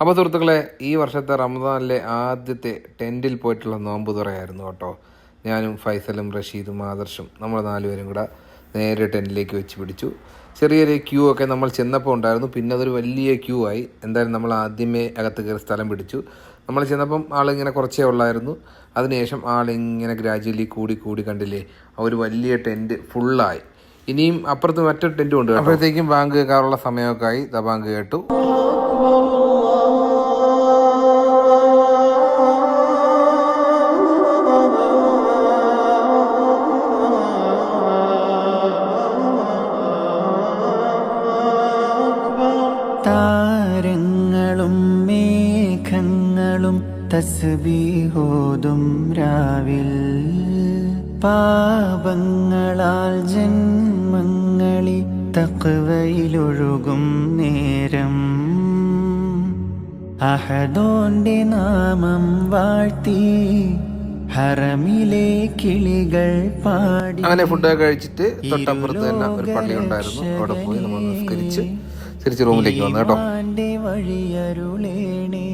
അപ്പോൾ സുഹൃത്തുക്കളെ, ഈ വർഷത്തെ റമദാനിലെ ആദ്യത്തെ ടെൻറ്റിൽ പോയിട്ടുള്ള നോമ്പ് തുറയായിരുന്നു കേട്ടോ. ഞാനും ഫൈസലും റഷീദും ആദർശും നമ്മൾ 4 പേരും കൂടെ നേരെ ടെൻറ്റിലേക്ക് വെച്ച് പിടിച്ചു. ചെറിയൊരു ക്യൂ ഒക്കെ നമ്മൾ ചെന്നപ്പോൾ ഉണ്ടായിരുന്നു. പിന്നെ അതൊരു വലിയ ക്യൂ ആയി. എന്തായാലും നമ്മൾ ആദ്യമേ അകത്ത് കയറി സ്ഥലം പിടിച്ചു. നമ്മൾ ചെന്നപ്പം ആളിങ്ങനെ കുറച്ചേ ഉള്ളായിരുന്നു. അതിനുശേഷം ആളിങ്ങനെ ഗ്രാജുവലി കൂടി കണ്ടില്ലേ, ആ ഒരു വലിയ ടെൻറ്റ് ഫുള്ളായി. ഇനിയും അപ്പുറത്ത് മറ്റൊരു ടെൻറ്റും ഉണ്ട്. അപ്പോഴത്തേക്കും ബാങ്ക് കേൾക്കാറുള്ള സമയമൊക്കെ ആയി. ബാങ്ക് കേട്ടു. താരങ്ങളും മേഘങ്ങളും തസ്ബീഹോതും രാവിൽ, പാപങ്ങളാൽ ജന്മങ്ങളി തഖ്വയിലൊഴുകും നേരം, അഹദോന്റെ നാമം വാഴ്ത്തി ഹറമിലെ കിളികൾ പാടി. അങ്ങനെ ഫുഡൊക്കെ കഴിച്ചിട്ട് തൊട്ടപ്പുറത്ത് തന്നെ ഒരു പള്ളി ഉണ്ടായിരുന്നു. അവിടെ പോയി നമ്മൾ നിസ്കരിച്ച് തിരിച്ച് റൂമിലേക്ക് വന്നു കേട്ടോ. വഴിയരുളേണേ.